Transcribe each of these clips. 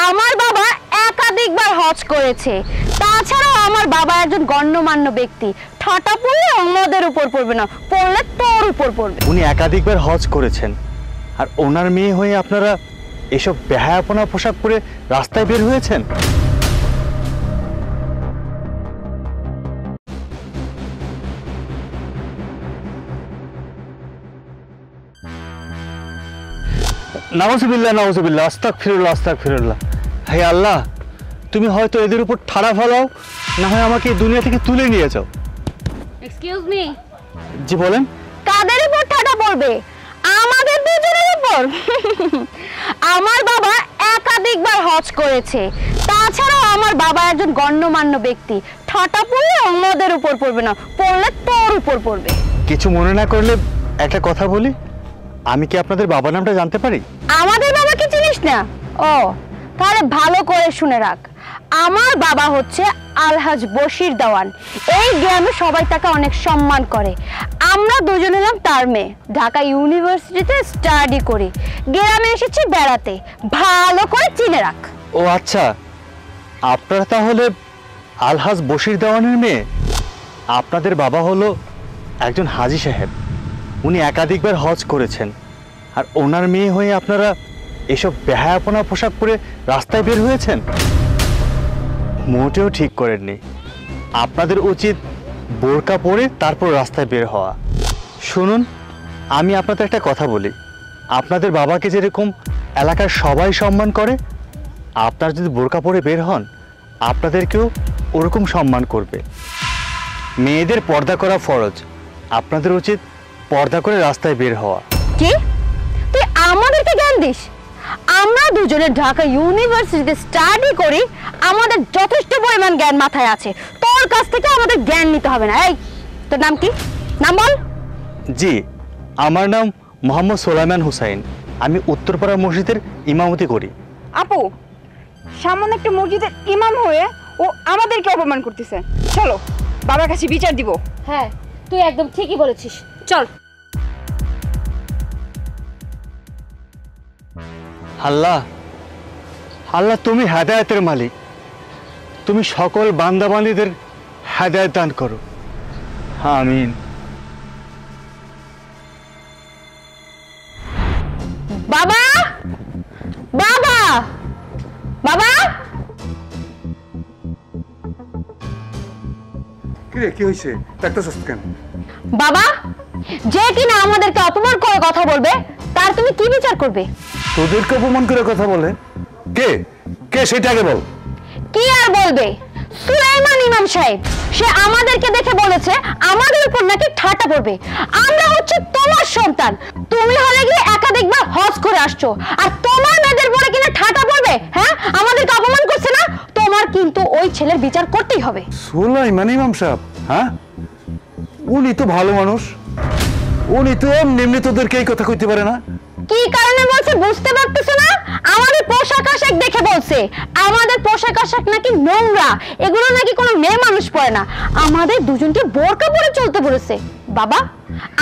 আমার বাবা একাধিকবার হজ করেছে, তাছাড়াও আমার বাবা একজন গণ্যমান্য ব্যক্তি। ঠাটা পড়লে অন্যদের উপর পড়বে না, পড়লে তোর উপর পড়বে। উনি একাধিকবার হজ করেছেন, আর ওনার মেয়ে হয়ে আপনারা এসব বেহায়াপনা পোশাক পরে রাস্তায় বের হয়েছেন। নাউজুবিল্লাহ নাউজুবিল্লাহ, আস্তাগফিরুল্লাহ আস্তাগফিরুল্লাহ। হে আল্লাহ, তুমি হয়তো এদের উপর ঠাড়া ফেলাও, না হয় আমাকে এই দুনিয়া থেকে তুলে নিয়ে যাও। Excuse me. জি বলেন। কাদের উপর ঠাটা পড়বে? আমাদের দুজনের উপর। আমার বাবা একাধিকবার হজ করেছে, তাছাড়াও আমার বাবা একজন গণ্যমান্য ব্যক্তি। ঠাটা পড়লে অন্যদের উপর পড়বে না, পড়লে তোর উপর পড়বে। কিছু মনে না করলে একটা কথা বলি, আমি কি আপনাদের বাবার নামটা জানতে পারি? আমাদের বাবাকে চিনিস না? ও, তাহলে ভালো করে শুনে রাখ। আমার বাবা হচ্ছে আলহাজ বশির দেওয়ান। এই গ্রামে সবাই তাকে অনেক সম্মান করে। আমরা দুজন এলাম তার মেয়ে, ঢাকা ইউনিভার্সিটিতে স্টাডি করি। গ্রামে এসেছি বেড়াতে, ভালো করে চিনে রাখ। ও আচ্ছা, আপনারা তাহলে আলহাজ বশির দেওয়ানের মেয়ে। আপনাদের বাবা হলো একজন হাজী সাহেব, উনি একাধিকবার হজ করেছেন, আর ওনার মেয়ে হয়ে আপনারা এসব বেহায়াপনা পোশাক পরে রাস্তায় বের হয়েছেন। মোটেও ঠিক করেননি। আপনাদের উচিত বোরকা পরে তারপর রাস্তায় বের হওয়া। শুনুন, আমি আপনাদের একটা কথা বলি, আপনাদের বাবাকে যেরকম এলাকার সবাই সম্মান করে, আপনারা যদি বোরকা পরে বের হন, আপনাদেরকেও ওরকম সম্মান করবে। মেয়েদের পর্দা করা ফরজ, আপনাদের উচিত পর্দা করে রাস্তায় বের হওয়া। কি তুই আমাদেরকে জ্ঞান দিস? আমরা দুজনে ঢাকা ইউনিভার্সিটিতে স্টাডি করি, আমাদের যথেষ্ট পরিমাণ জ্ঞান মাথায় আছে। তোর কাছ থেকে আমাদের জ্ঞান নিতে হবে না। এই, তোর নাম কি? নাম বল। জি, আমার নাম মোহাম্মদ সোলাইমান হুসাইন। আমি উত্তরপাড়া মসজিদের ইমামতি করি। আপু, সামান্য একটা মসজিদের ইমাম হয়ে ও আমাদেরকে অপমান করতেছে। চলো বাবার কাছে বিচার দিব। হ্যাঁ, তুই একদম ঠিকই বলেছিস, চল। আল্লাহ, আল্লাহ তুমি হেদায়েতের মালিক, তুমি সকল বান্দাবান্দীদের হেদায়েত দান করো, আমিন। বাবা, বাবা, বাবা। কিরে, কি হয়েছে? ডাক্তার কেন? বাবা, যে কিনা আমাদেরকে অপমান করে কথা বলবে, তার তুমি কি বিচার করবে? তোদেরকে অপমান করে কথা বলে কে? কে সেটা আগে বল। কি আর বলবে? সুলাইমান ইমাম সাহেব, সে আমাদেরকে দেখে বলেছে আমাদের উপর নাকি ঠাট্টা পড়বে। আমরা হচ্ছে তোমার সন্তান, তুমি হলে গিয়ে একাধিকবার হজ করে আসছো, আর তোমার মেয়েদের পরে কিনা ঠাট্টা পড়বে? হ্যাঁ, আমাদেরকে অপমান করছে না? তোমার কিন্তু ওই ছেলের বিচার করতেই হবে। সুলাইমান ইমাম সাহেব? হ্যাঁ, উনি তো ভালো মানুষ, উনি তো এমনি তোদেরকে এই কথা কইতে পারে না। কি কারণে বলছে বুঝতে পারতেছ না? আমাদের পোশাক আশাক দেখে বলছে আমাদের পোশাক আশাক নাকি নোংরা, এগুলো নাকি কোনো মেয়ে মানুষ পরে না। আমাদের দুজনকে বোরকা পরে চলতে বলেছে। বাবা,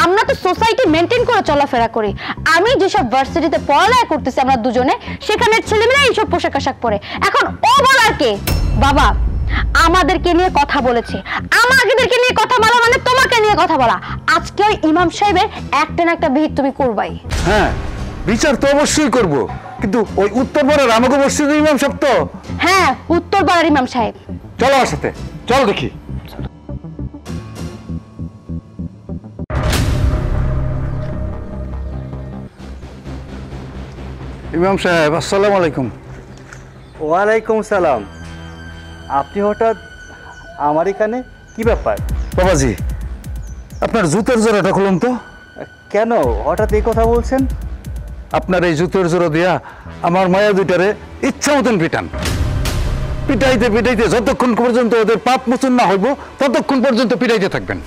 আমরা তো সোসাইটি মেনটেন করে চলাফেরা করি। আমি যেসব ভার্সিটিতে পড়ালেখা করতেছি আমরা দুজনে, সেখানের ছেলেমেয়েরা এইসব পোশাক আশাক পরে। এখন ও বলার কে? বাবা, আমাদেরকে নিয়ে কথা বলেছে, আমাদেরকে নিয়ে কথা বলা মানে তোমাকে নিয়ে কথা বলা। আজকে ওই ইমাম সাহেবের একটা না একটা বিহিত তুমি করবাই। হ্যাঁ, বিচার তো অবশ্যই করব, কিন্তু ওই উত্তরপাড়ার আমাকে মসজিদের ইমাম সাহেব তো। হ্যাঁ, উত্তরপাড়ার ইমাম সাহেব। চলো আমার সাথে, চলো দেখি। ইমাম সাহেব, আসসালামু আলাইকুম। ওয়ালাইকুম সালাম। আপনি হঠাৎ আমার এখানে, কি ব্যাপার? বাবাজি, আপনার জুতোর জোড়াটা খুলুন তো। কেন হঠাৎ এই কথা বলছেন? আপনার এই জুতোর জোড়া দিয়া আমার মায়া দুইটারে ইচ্ছা মতন পিটান। পিটাইতে পিটাইতে যতক্ষণ পর্যন্ত ওদের পাপ মোচন না হইব, ততক্ষণ পর্যন্ত পিটাইতে থাকবেন।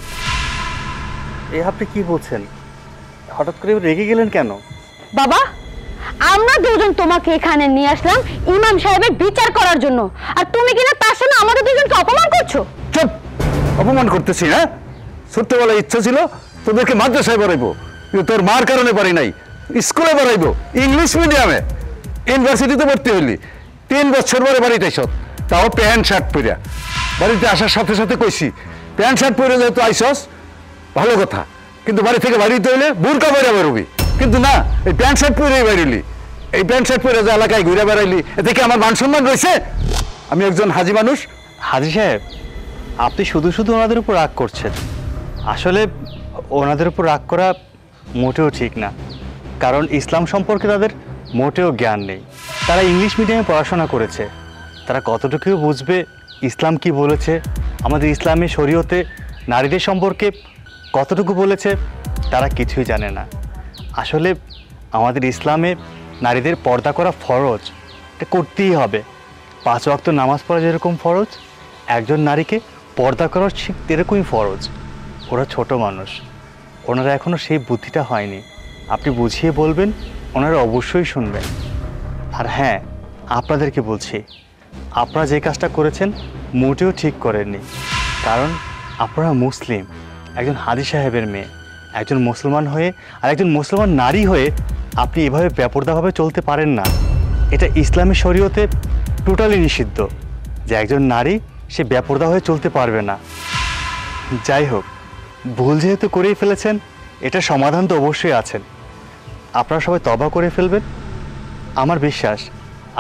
এ আপনি কি বলছেন? হঠাৎ করে রেগে গেলেন কেন? বাবা, আমরা দুজন তোমাকে এখানে নিয়ে আসলাম ইমাম সাহেবের বিচার করার জন্য, আর তুমি কিনা তার সামনে আমাদের দুজনকে অপমান করছো। চুপ! অপমান করতেছি? হ্যাঁ, ছোট্টবেলায় ইচ্ছা ছিল তোদেরকে মাদ্রাসায় পড়াইবো, কিন্তু তোর মার কারণে পারি নাই। স্কুলে পড়াইবো, ইংলিশ মিডিয়ামে। ইউনিভার্সিটিতে ভর্তি হইলি, 3 বছর পরে বাড়িতে আইসত, তাও প্যান্ট শার্ট পরে। বাড়িতে আসার সাথে সাথে কইছি প্যান্ট শার্ট পরে যেহেতু আইসস ভালো কথা, কিন্তু বাড়ি থেকে বাড়িতে হইলে বোরকা পরে বেরোবি, কিন্তু না এই প্যান্ট শার্ট পরেই বেরোলি। এই প্যান্ট শার্ট পরে যে এলাকায় ঘুরে বেড়াইলি, এতে কি আমার মান সম্মান রয়েছে? আমি একজন হাজি মানুষ। হাজি সাহেব, আপনি শুধু শুধু ওনাদের উপর রাগ করছেন। আসলে ওনাদের উপর রাগ করা মোটেও ঠিক না, কারণ ইসলাম সম্পর্কে তাদের মোটেও জ্ঞান নেই। তারা ইংলিশ মিডিয়ামে পড়াশোনা করেছে, তারা কতটুকু বুঝবে ইসলাম কি বলেছে, আমাদের ইসলামী শরীয়তে নারীদের সম্পর্কে কতটুকু বলেছে, তারা কিছুই জানে না। আসলে আমাদের ইসলামে নারীদের পর্দা করা ফরজ, এটা করতেই হবে। 5 ওয়াক্ত নামাজ পড়া যেরকম ফরজ, একজন নারীকে পর্দা করা ঠিক এরকমই ফরজ। ওরা ছোট মানুষ, ওনারা এখনও সেই বুদ্ধিটা হয়নি। আপনি বুঝিয়ে বলবেন, ওনারা অবশ্যই শুনবেন। আর হ্যাঁ, আপনাদেরকে বলছি, আপনারা যে কাজটা করেছেন মোটেও ঠিক করেননি, কারণ আপনারা মুসলিম, একজন হাজি সাহেবের মেয়ে, একজন মুসলমান হয়ে আর একজন মুসলমান নারী হয়ে আপনি এভাবে বেপরদাভাবে চলতে পারেন না। এটা ইসলামী শরীয়তে টোটালি নিষিদ্ধ যে একজন নারী সে বেপরদা হয়ে চলতে পারবে না। যাই হোক, ভুল যেহেতু করেই ফেলেছেন, এটা সমাধান তো অবশ্যই আছেন। আপনারা সবাই তওবা করে ফেলবেন। আমার বিশ্বাস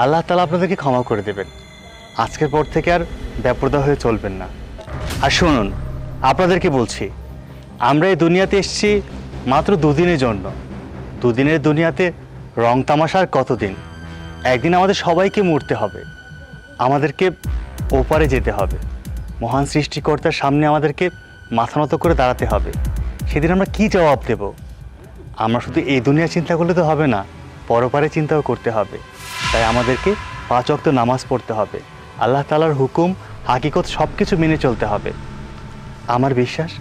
আল্লাহ তাআলা আপনাদেরকে ক্ষমা করে দেবেন। আজকের পর থেকে আর বেপরদা হয়ে চলবেন না। আর শুনুন, আপনাদেরকে বলছি, আমরা এই দুনিয়াতে এসেছি মাত্র 2 দিনের জন্য। 2 দিনের দুনিয়াতে রং তামাশার কতদিন? একদিন আমাদের সবাইকে মরতে হবে, আমাদেরকে ওপারে যেতে হবে, মহান সৃষ্টিকর্তার সামনে আমাদেরকে মাথা নত করে দাঁড়াতে হবে। সেদিন আমরা কি জবাব দেব? আমরা শুধু এই দুনিয়া চিন্তা করলে তো হবে না, পরপারে চিন্তাও করতে হবে। তাই আমাদেরকে 5 ওয়াক্ত নামাজ পড়তে হবে, আল্লাহ তাআলার হুকুম হাকিকত সব কিছু মেনে চলতে হবে। আমার বিশ্বাস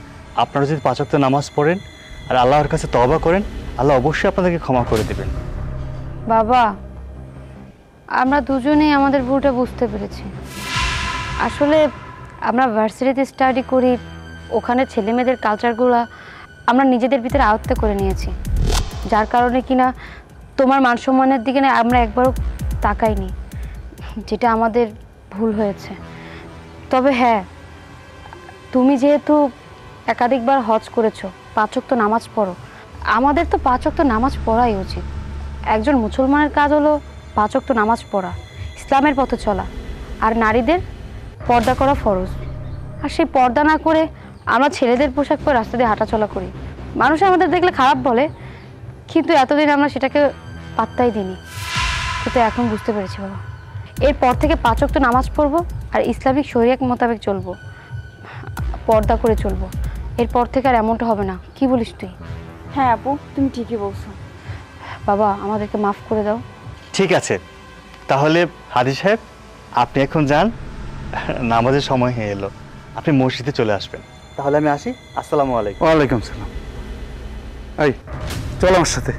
আপনারা যদি 5 ওয়াক্ত নামাজ পড়েন আর আল্লাহর কাছে তওবা করেন, আল্লাহ অবশ্যই আপনাদেরকে ক্ষমা করে দেবেন। বাবা, আমরা দুজনেই আমাদের ভুলটা বুঝতে পেরেছি। আসলে আমরা ভার্সিটিতে স্টাডি করি, ওখানে ছেলে মেয়েদের কালচারগুলো আমরা নিজেদের ভিতরে আয়ত্ত করে নিয়েছি, যার কারণে কিনা তোমার মান সম্মানের দিকে না আমরা একবারও তাকাইনি, যেটা আমাদের ভুল হয়েছে। তবে হ্যাঁ, তুমি যেহেতু একাধিকবার হজ করেছো, 5 ওয়াক্ত নামাজ পড়ো, আমাদের তো 5 ওয়াক্ত নামাজ পড়াই উচিত। একজন মুসলমানের কাজ হলো 5 ওয়াক্ত নামাজ পড়া, ইসলামের পথে চলা, আর নারীদের পর্দা করা ফরজ। আর সেই পর্দা না করে আমরা ছেলেদের পোশাক পরে রাস্তা দিয়ে হাঁটাচলা করি, মানুষ আমাদের দেখলে খারাপ বলে, কিন্তু এতদিন আমরা সেটাকে পাত্তাই দিইনি। কিন্তু এখন বুঝতে পেরেছি বাবা, এরপর থেকে 5 ওয়াক্ত নামাজ পড়বো আর ইসলামিক শরিয়ত মোতাবেক চলবো, পর্দা করে চলবো। এরপর থেকে আর এমনটা হবে না। কি বলিস তুই? হ্যাঁ আপু, তুমি ঠিকই বলছো। বাবা, আমাদেরকে মাফ করে দাও। ঠিক আছে, তাহলে হাজি সাহেব আপনি এখন যান, নামাজের সময় হয়ে এলো, আপনি মসজিদে চলে আসবেন। তাহলে আমি আসি। আসসালামু আলাইকুম। ওয়ালাইকুম সালাম। এই চল আমার সাথে।